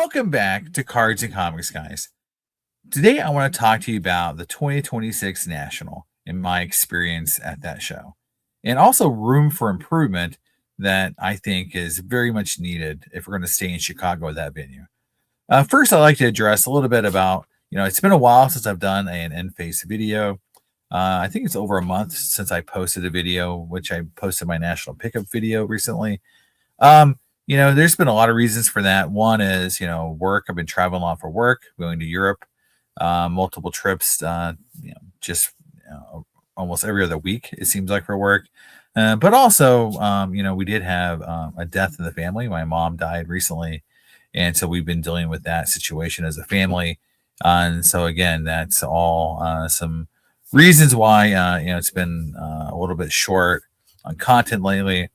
Welcome back to Cards and Comics, guys. Today, I want to talk to you about the 2026 National and my experience at that show, and also room for improvement that I think is very much needed if we're going to stay in Chicago at that venue. First, I'd like to address a little bit about, it's been a while since I've done an in-face video. I think it's over a month since I posted a video, which I posted my national pickup video recently. There's been a lot of reasons for that. One is, work. I've been traveling a lot for work, going to Europe, multiple trips, just almost every other week, it seems like, for work. But also, we did have a death in the family. My mom died recently. And so we've been dealing with that situation as a family. And so, again, that's all some reasons why, it's been a little bit short on content lately.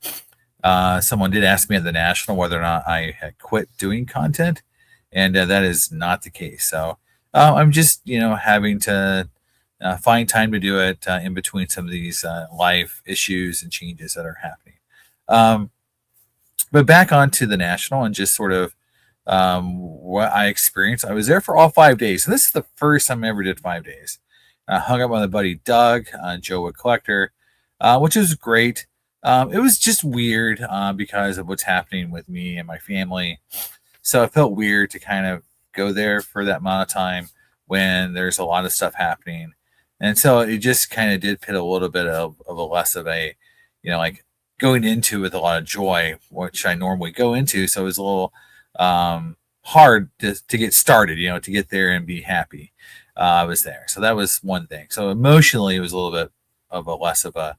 Someone did ask me at the National whether or not I had quit doing content, and that is not the case. So I'm just, having to find time to do it in between some of these life issues and changes that are happening. But back onto the National and just sort of what I experienced. I was there for all 5 days. And this is the first time I ever did 5 days. I hung out with my buddy Doug, Joe Wood Collector, which was great. It was just weird because of what's happening with me and my family. So it felt weird to kind of go there for that amount of time when there's a lot of stuff happening. And so it just kind of did put a little bit of a less of a, like going into with a lot of joy, which I normally go into. So it was a little hard to get started, to get there and be happy. I was there. So that was one thing. So emotionally, it was a little bit of a less of a,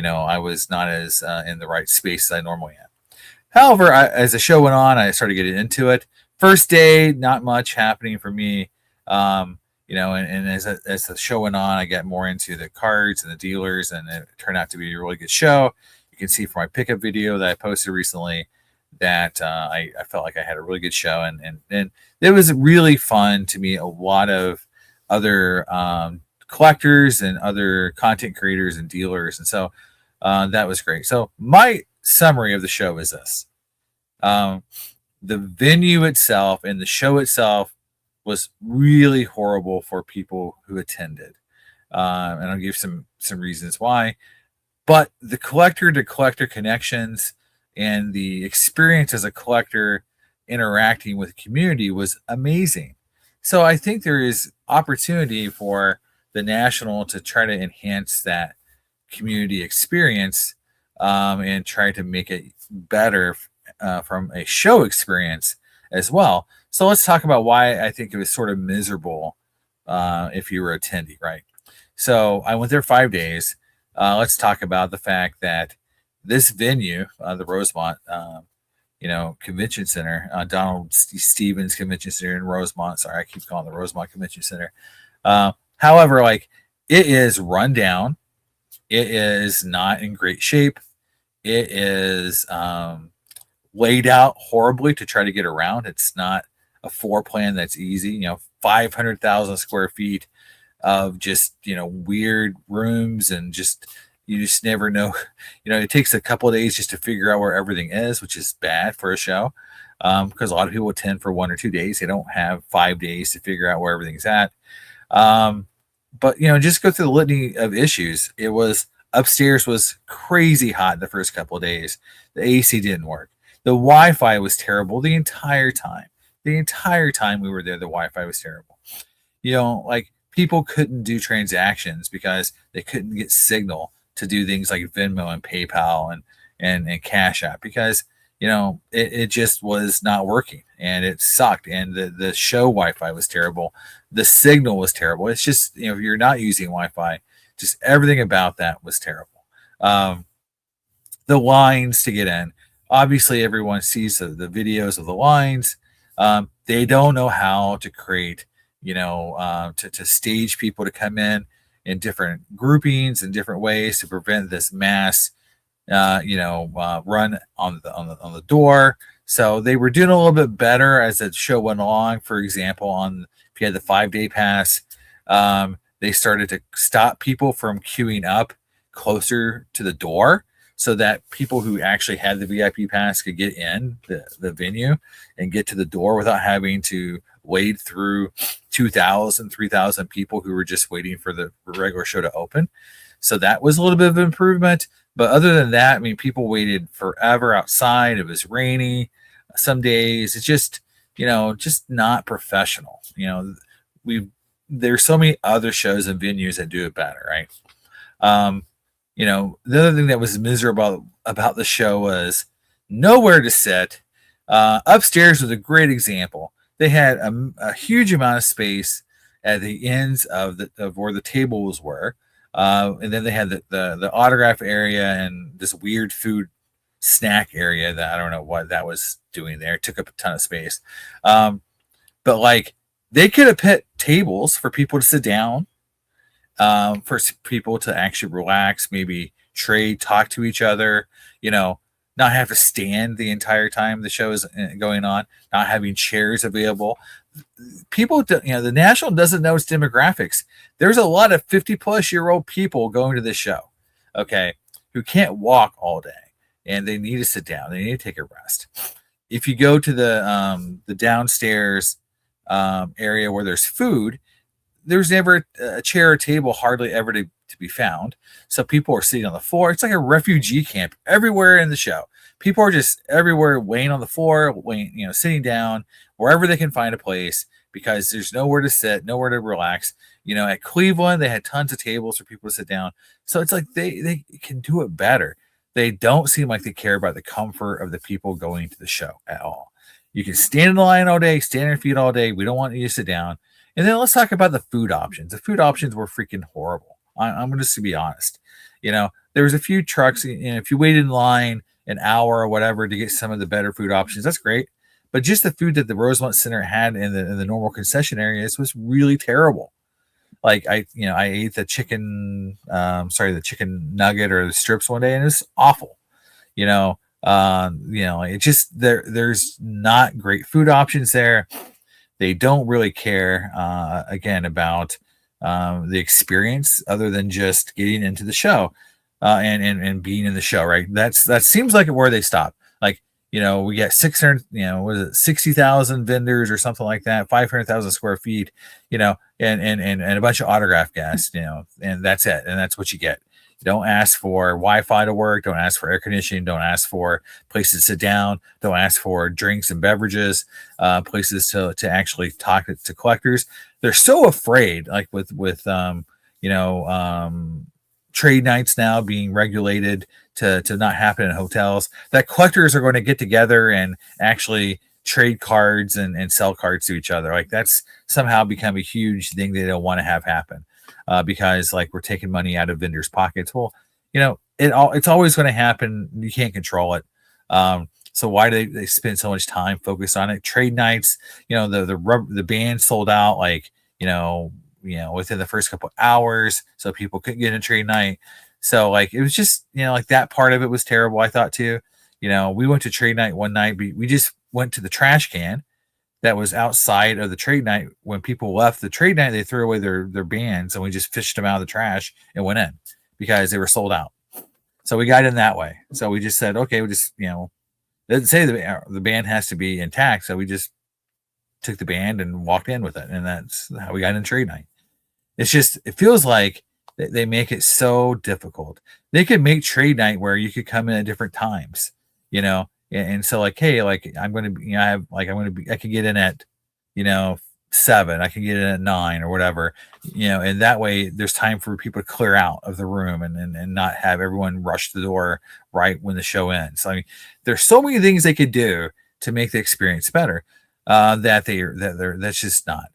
I was not as in the right space as I normally am. However, as the show went on, I started getting into it. First day, not much happening for me. And as the show went on, I got more into the cards and the dealers, and it turned out to be a really good show. You can see from my pickup video that I posted recently that I felt like I had a really good show, and it was really fun to meet a lot of other collectors and other content creators and dealers, and so that was great. So my summary of the show is this: the venue itself and the show itself was really horrible for people who attended, and I'll give some reasons why. But the collector to collector connections and the experience as a collector interacting with the community was amazing. So I think there is opportunity for the National to try to enhance that community experience and try to make it better from a show experience as well. So let's talk about why I think it was sort of miserable if you were attending, right? So I went there 5 days. Let's talk about the fact that this venue, the Rosemont, Convention Center, Donald Stevens Convention Center in Rosemont. Sorry, I keep calling it the Rosemont Convention Center. However, it is run down. It is not in great shape. It is laid out horribly to try to get around. It's not a floor plan that's easy. 500,000 square feet of just, weird rooms, and you just never know. It takes a couple of days just to figure out where everything is, which is bad for a show because a lot of people attend for 1 or 2 days. They don't have 5 days to figure out where everything's at. But just go through the litany of issues. It was upstairs was crazy hot the first couple of days. The AC didn't work. The Wi-Fi was terrible the entire time. The entire time we were there, the Wi-Fi was terrible. People couldn't do transactions because they couldn't get signal to do things like Venmo and PayPal and Cash App because it just was not working, and it sucked. And the show Wi-Fi was terrible. The signal was terrible. It's just, if you're not using Wi-Fi, just everything about that was terrible. The lines to get in, obviously everyone sees the videos of the lines. They don't know how to create, to stage people to come in different groupings and different ways to prevent this mass run on the door. So they were doing a little bit better as the show went along. For example, if you had the 5-day pass, they started to stop people from queuing up closer to the door. so that people who actually had the VIP pass could get in the venue and get to the door without having to wade through 2,000, 3,000 people who were just waiting for the regular show to open. So that was a little bit of improvement. But other than that, I mean, people waited forever outside. It was rainy some days. It's just, just not professional. There's so many other shows and venues that do it better, right? Um, the other thing that was miserable about the show was nowhere to sit. Upstairs was a great example. They had a huge amount of space at the ends of where the tables were, and then they had the autograph area and this weird food snack area that I don't know what that was doing there. It took up a ton of space, but like they could have put tables for people to sit down, for people to actually relax, maybe trade, talk to each other, not have to stand the entire time the show is going on, not having chairs available. People, the National doesn't know its demographics. There's a lot of 50-plus-year-old people going to this show, okay, who can't walk all day and they need to sit down. They need to take a rest. If you go to the downstairs area where there's food, there's never a chair or table hardly ever to be found. So people are sitting on the floor. It's like a refugee camp everywhere in the show. People are just everywhere laying on the floor, sitting down wherever they can find a place because there's nowhere to sit, nowhere to relax. At Cleveland, they had tons of tables for people to sit down. So it's like they can do it better. They don't seem like they care about the comfort of the people going to the show at all. You can stand in the line all day, stand on your feet all day. We don't want you to sit down. And then let's talk about the food options. The food options were freaking horrible. I'm just to be honest. There was a few trucks. If you waited in line an hour or whatever to get some of the better food options, that's great. But just the food that the Rosemont Center had in the normal concession areas was really terrible. Like I ate the chicken, the chicken nugget or the strips one day, and it was awful. It just there's not great food options there. They don't really care, again, about the experience other than just getting into the show and being in the show, right? That seems like where they stop. Like, we got 600, was it 60,000 vendors or something like that, 500,000 square feet, and a bunch of autograph guests, and that's it. And that's what you get. Don't ask for Wi-Fi to work. Don't ask for air conditioning. Don't ask for places to sit down. Don't ask for drinks and beverages, places to actually talk to collectors. They're so afraid, like with trade nights now being regulated to not happen in hotels, that collectors are going to get together and actually trade cards and sell cards to each other. Like that's somehow become a huge thing they don't want to have happen. Because like we're taking money out of vendors' pockets. Well, it's always going to happen. You can't control it. So why do they spend so much time focused on it? Trade nights, the band sold out like within the first couple hours, so people couldn't get a trade night. So like it was just like that part of it was terrible. I thought too. We went to trade night one night. We just went to the trash can that was outside of the trade night. When people left the trade night, they threw away their bands, and we just fished them out of the trash and went in because they were sold out. So we got in that way. So we just said, okay, we just, didn't say the band has to be intact. So we just took the band and walked in with it. And that's how we got in trade night. It feels like they make it so difficult. They could make trade night where you could come in at different times, and so like, hey, like I'm going to be, I could get in at, 7, I can get in at 9 or whatever, and that way there's time for people to clear out of the room and not have everyone rush the door right when the show ends. So, I mean, there's so many things they could do to make the experience better, that's just not.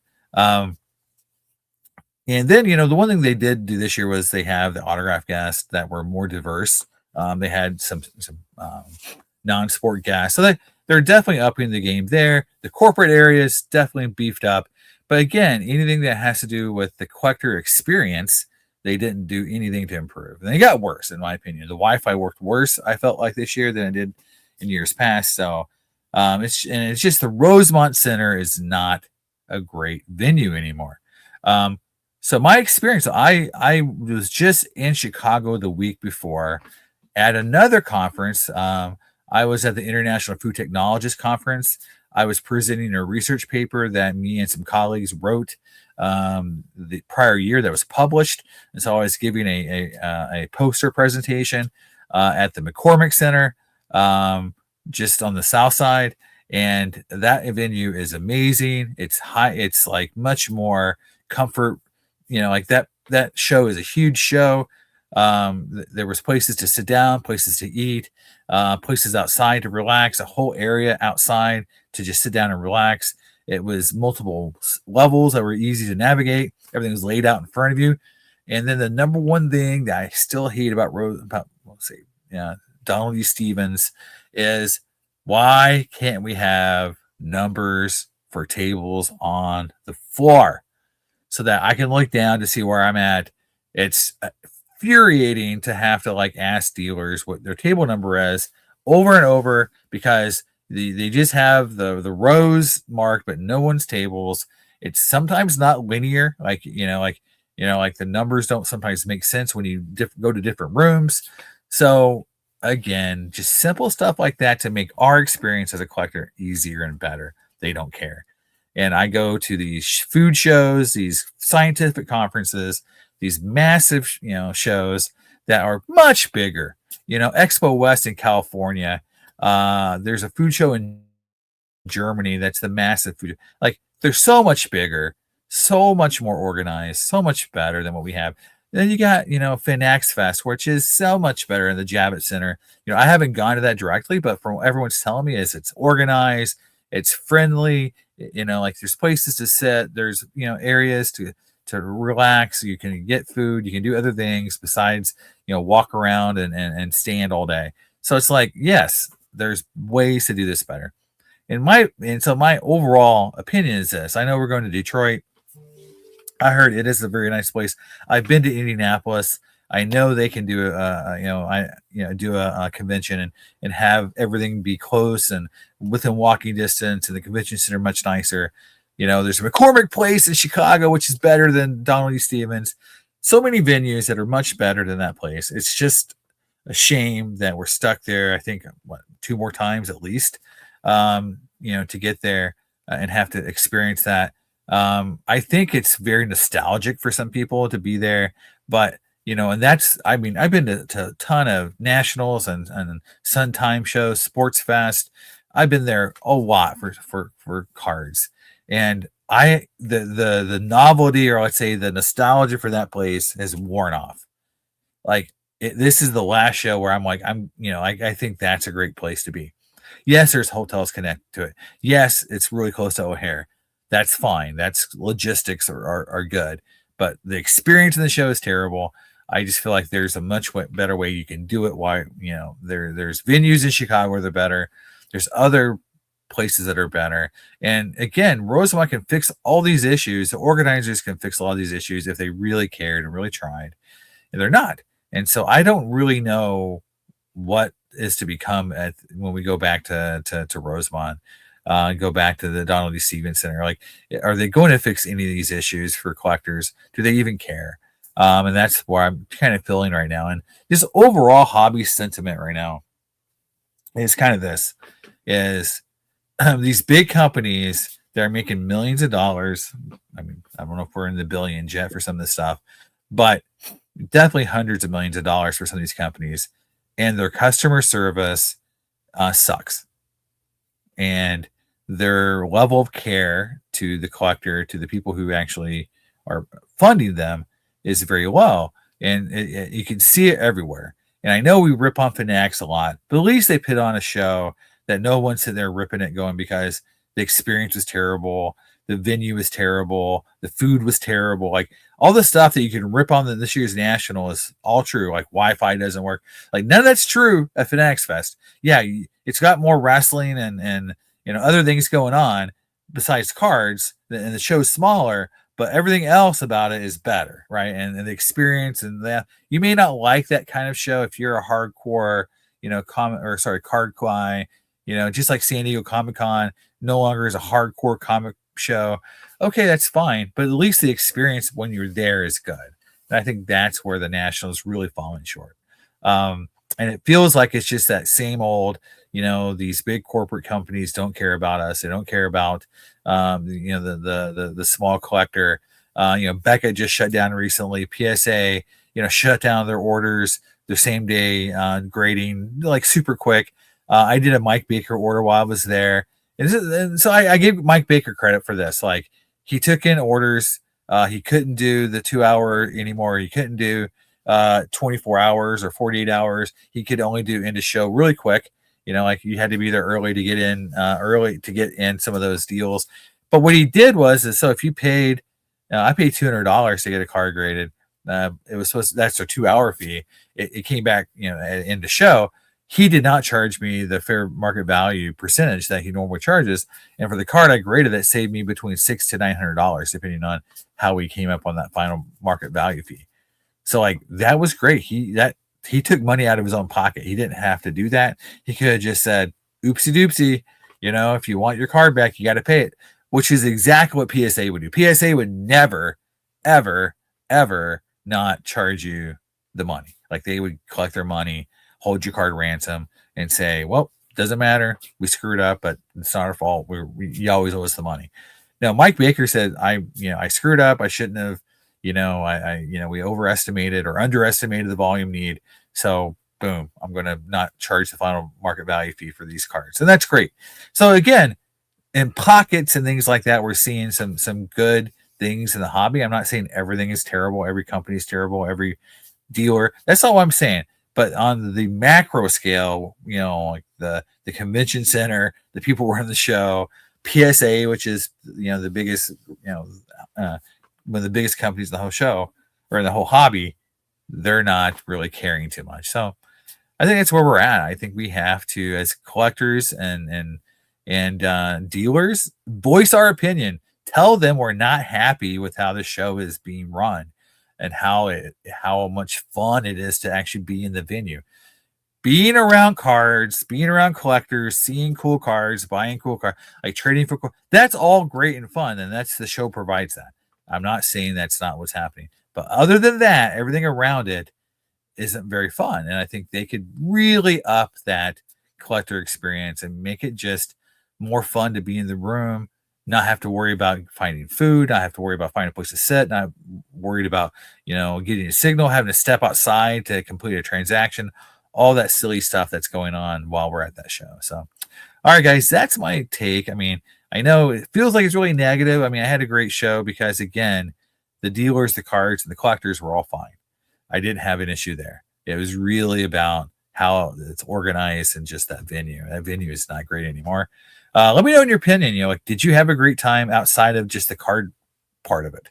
And then, the one thing they did do this year was they have the autograph guests that were more diverse. They had some non-sport guests. So they're definitely upping the game there. The corporate area is definitely beefed up. But again, anything that has to do with the collector experience, they didn't do anything to improve. And they got worse, in my opinion. The Wi-Fi worked worse, I felt like, this year than it did in years past. So it's just the Rosemont Center is not a great venue anymore. So my experience, I was just in Chicago the week before, At another conference, I was at the International Food Technologist Conference. I was presenting a research paper that me and some colleagues wrote the prior year that was published. And so I was giving a poster presentation at the McCormick Center, just on the south side. And that venue is amazing. It's high. It's like much more comfort. Like that show is a huge show. There was places to sit down, places to eat, places outside to relax, a whole area outside to just sit down and relax. It was multiple levels that were easy to navigate. Everything was laid out in front of you. And then the number one thing that I still hate about let's see, yeah, Donald E. Stevens is, why can't we have numbers for tables on the floor so that I can look down to see where I'm at? It's infuriating to have to like ask dealers what their table number is over and over, because they just have the rows marked but no one's tables. It's sometimes not linear, like the numbers don't sometimes make sense when you go to different rooms. So again, just simple stuff like that to make our experience as a collector easier and better. They don't care. And I go to these food shows, these scientific conferences, these massive, shows that are much bigger. Expo West in California. There's a food show in Germany that's the massive food. Like, they're so much bigger, so much more organized, so much better than what we have. Then you got, Finax Fest, which is so much better in the Javits Center. I haven't gone to that directly, but from what everyone's telling me is it's organized, it's friendly, like there's places to sit, there's, areas to relax. You can get food, you can do other things besides, walk around and stand all day. So it's like, yes, there's ways to do this better. And so my overall opinion is this. I know we're going to Detroit. I heard it is a very nice place. I've been to Indianapolis. I know they can do a convention and have everything be close and within walking distance, and the convention center much nicer. There's a McCormick Place in Chicago, which is better than Donald E. Stevens. So many venues that are much better than that place. It's just a shame that we're stuck there. I think two more times at least, to get there and have to experience that. I think it's very nostalgic for some people to be there, but and that's, I mean, I've been to a ton of nationals and Sun Time shows, Sports Fest. I've been there a lot for cards, and the novelty, or let's say the nostalgia for that place has worn off. Like, this is the last show where I'm like, I think that's a great place to be. Yes, there's hotels connected to it. Yes, it's really close to O'Hare. That's fine. That's logistics are good, but the experience in the show is terrible. I just feel like there's a much better way you can do it. Why, there's venues in Chicago where they're better. There's other places that are better. And again, Rosemont can fix all these issues. The organizers can fix a lot of these issues if they really cared and really tried, and they're not. And so I don't really know what is to become when we go back to Rosemont. Go back to the Donald E. Stevens Center. Like, are they going to fix any of these issues for collectors? Do they even care? And that's where I'm kind of feeling right now. And this overall hobby sentiment right now is kind of this: is these big companies that are making millions of dollars. I mean, I don't know if we're in the billions yet for some of this stuff, but definitely hundreds of millions of dollars for some of these companies, and their customer service sucks. And their level of care to the collector, to the people who actually are funding them, is very low. And you can see it everywhere. And I know we rip on Finax a lot, but at least they put on a show that no one's sitting there ripping it going because the experience was terrible, the venue was terrible, the food was terrible. Like, all the stuff that you can rip on this year's National is all true. Like, Wi-Fi doesn't work. Like, none of that's true at Finax Fest. Yeah, it's got more wrestling and other things going on besides cards, and the show's smaller, but everything else about it is better, right? And the experience, and that you may not like that kind of show if you're a hardcore, card guy, just like San Diego Comic-Con no longer is a hardcore comic show. Okay, that's fine, but at least the experience when you're there is good. And I think that's where the Nationals really falling short. And it feels like it's just that same old, these big corporate companies don't care about us. They don't care about, the small collector. Becca just shut down recently. PSA, shut down their orders the same day, grading like super quick. I did a Mike Baker order while I was there. And so I gave Mike Baker credit for this. Like, he took in orders. He couldn't do the 2 hour anymore. He couldn't do 24 hours or 48 hours. He could only do end of show really quick. Like, you had to be there early to get in, some of those deals. But what he did is so if you paid, I paid $200 to get a car graded. It was that's a 2 hour fee. It came back, at end of show. He did not charge me the fair market value percentage that he normally charges. And for the card I graded, that saved me between $600 to $900, depending on how we came up on that final market value fee. So, like, that was great. He took money out of his own pocket. He didn't have to do that. He could have just said, oopsie doopsie, if you want your card back, you got to pay it, which is exactly what PSA would do. PSA would never, ever, ever not charge you the money. Like, they would collect their money, hold your card ransom, and say, well, doesn't matter. We screwed up, but it's not our fault. You always owe us the money. Now, Mike Baker said, I screwed up. I shouldn't have. We overestimated or underestimated the volume need. So boom, I'm going to not charge the final market value fee for these cards. And that's great. So again, in pockets and things like that, we're seeing some good things in the hobby. I'm not saying everything is terrible. Every company is terrible. Every dealer. That's all I'm saying. But on the macro scale, like the convention center, the people running the show, PSA, which is, the biggest, one of the biggest companies in the whole show or in the whole hobby, they're not really caring too much. So I think that's where we're at. I think we have to, as collectors and dealers, voice our opinion. Tell them we're not happy with how the show is being run and how much fun it is to actually be in the venue. Being around cards, being around collectors, seeing cool cards, buying cool cards, like trading for that's all great and fun, and that's the show provides that. I'm not saying that's not what's happening, but other than that, everything around it isn't very fun. And I think they could really up that collector experience and make it just more fun to be in the room, not have to worry about finding food, not have to worry about finding a place to sit, not worried about, getting a signal, having to step outside to complete a transaction, all that silly stuff that's going on while we're at that show. So, all right, guys, that's my take. I mean, I know it feels like it's really negative. I mean, I had a great show because, again, the dealers, the cards, and the collectors were all fine. I didn't have an issue there. It was really about how it's organized and just that venue. That venue is not great anymore. Let me know in your opinion. Like, did you have a great time outside of just the card part of it?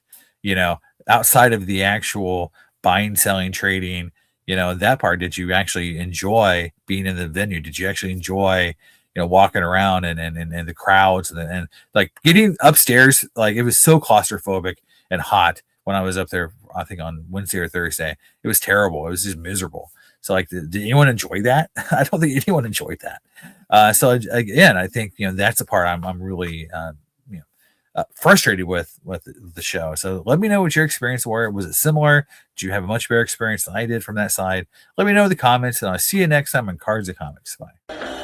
Outside of the actual buying, selling, trading, that part. Did you actually enjoy being in the venue? Did you actually enjoy walking around and the crowds and like getting upstairs? Like, it was so claustrophobic and hot when I was up there, I think on Wednesday or Thursday. It was terrible. It was just miserable. So, like, did anyone enjoy that? I don't think anyone enjoyed that. So again, I think, that's the part I'm really, frustrated with the show. So let me know what your experience were. Was it similar? Did you have a much better experience than I did from that side? Let me know in the comments, and I'll see you next time on Cards and Comics. Bye.